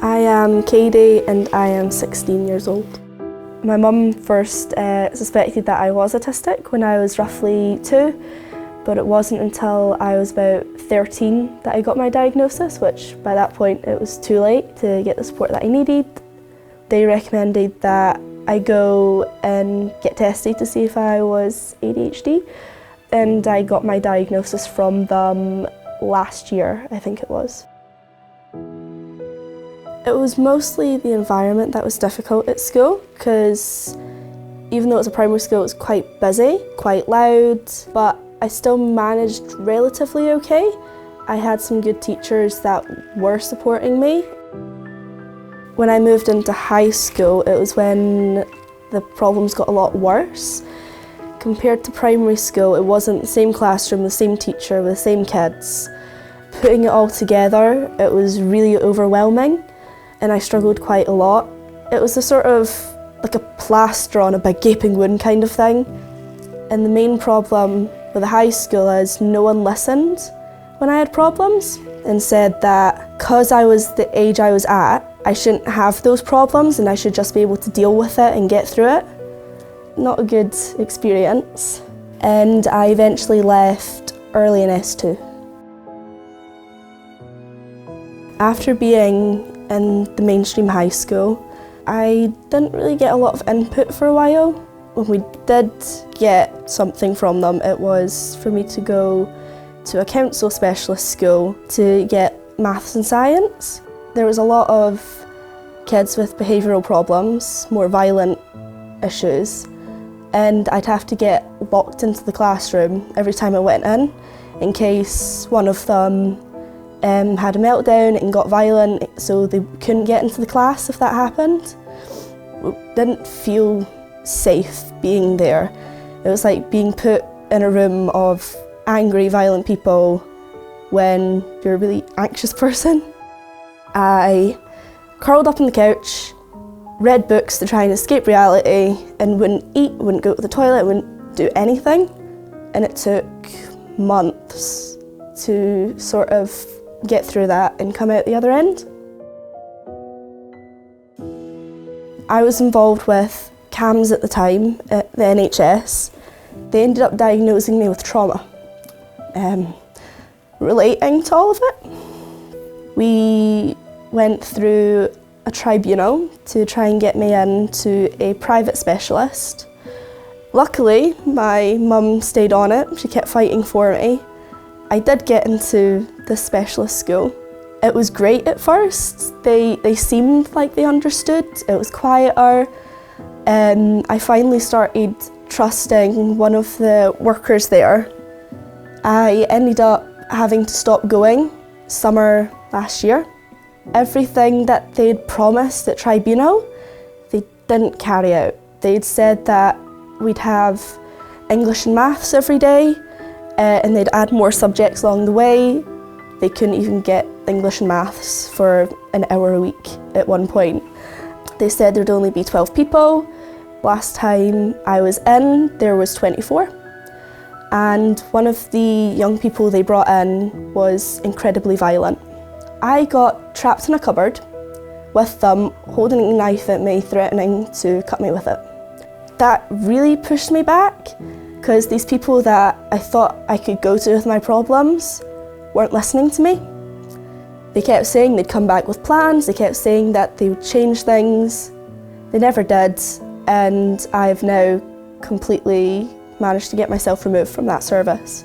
I am Kaydi and I am 16 years old. My mum first suspected that I was autistic when I was roughly 2, but it wasn't until I was about 13 that I got my diagnosis, which by that point it was too late to get the support that I needed. They recommended that I go and get tested to see if I was ADHD, and I got my diagnosis from them last year, I think it was. It was mostly the environment that was difficult at school, because even though it was a primary school, it was quite busy, quite loud, but I still managed relatively okay. I had some good teachers that were supporting me. When I moved into high school, it was when the problems got a lot worse. Compared to primary school, it wasn't the same classroom, the same teacher, with the same kids. Putting it all together, it was really overwhelming, and I struggled quite a lot. It was a sort of like a plaster on a big gaping wound kind of thing. And the main problem with the high school is no one listened when I had problems and said that because I was the age I was at, I shouldn't have those problems and I should just be able to deal with it and get through it. Not a good experience. And I eventually left early in S2. After being in the mainstream high school, I didn't really get a lot of input for a while. When we did get something from them, it was for me to go to a council specialist school to get maths and science. There was a lot of kids with behavioural problems, more violent issues, and I'd have to get locked into the classroom every time I went in case one of them had a meltdown and got violent, so they couldn't get into the class if that happened. It didn't feel safe being there. It was like being put in a room of angry, violent people when you're a really anxious person. I curled up on the couch, read books to try and escape reality, and wouldn't eat, wouldn't go to the toilet, wouldn't do anything. And it took months to sort of get through that and come out the other end. I was involved with CAMS at the time at the NHS. They ended up diagnosing me with trauma, relating to all of it. We went through a tribunal to try and get me into a private specialist. Luckily, my mum stayed on it. She kept fighting for me. I did get into this specialist school. It was great at first. They seemed like they understood. It was quieter. I finally started trusting one of the workers there. I ended up having to stop going summer last year. Everything that they'd promised at tribunal, they didn't carry out. They'd said that we'd have English and maths every day, and they'd add more subjects along the way. They couldn't even get English and maths for an hour a week at one point. They said there'd only be 12 people. Last time I was in, there was 24. And one of the young people they brought in was incredibly violent. I got trapped in a cupboard with them holding a knife at me, threatening to cut me with it. That really pushed me back, because these people that I thought I could go to with my problems weren't listening to me. They kept saying they'd come back with plans, they kept saying that they would change things. They never did, and I've now completely managed to get myself removed from that service.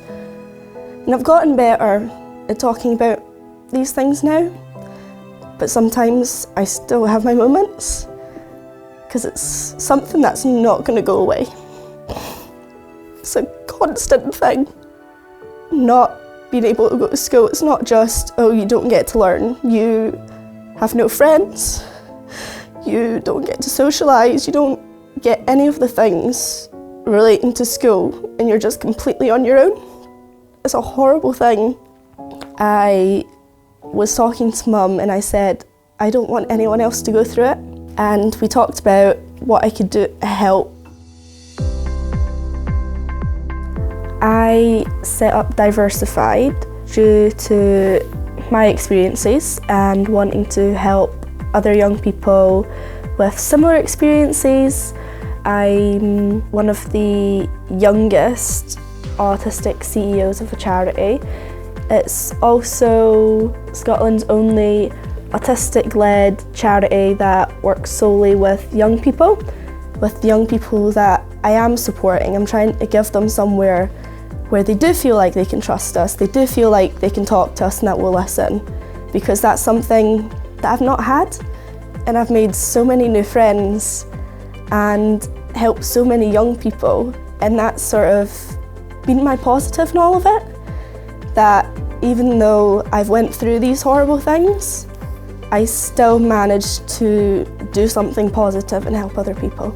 And I've gotten better at talking about these things now, but sometimes I still have my moments, because it's something that's not going to go away. It's a constant thing. Not being able to go to school, it's not just, oh, you don't get to learn, you have no friends, you don't get to socialise, you don't get any of the things relating to school, and you're just completely on your own. It's a horrible thing. I was talking to Mum and I said, I don't want anyone else to go through it. And we talked about what I could do to help. I set up Diversified due to my experiences and wanting to help other young people with similar experiences. I'm one of the youngest autistic CEOs of a charity. It's also Scotland's only autistic-led charity that works solely with young people that I am supporting. I'm trying to give them somewhere where they do feel like they can trust us, they do feel like they can talk to us and that we'll listen, because that's something that I've not had. And I've made so many new friends and helped so many young people, and that's sort of been my positive in all of it, that even though I've went through these horrible things, I still managed to do something positive and help other people.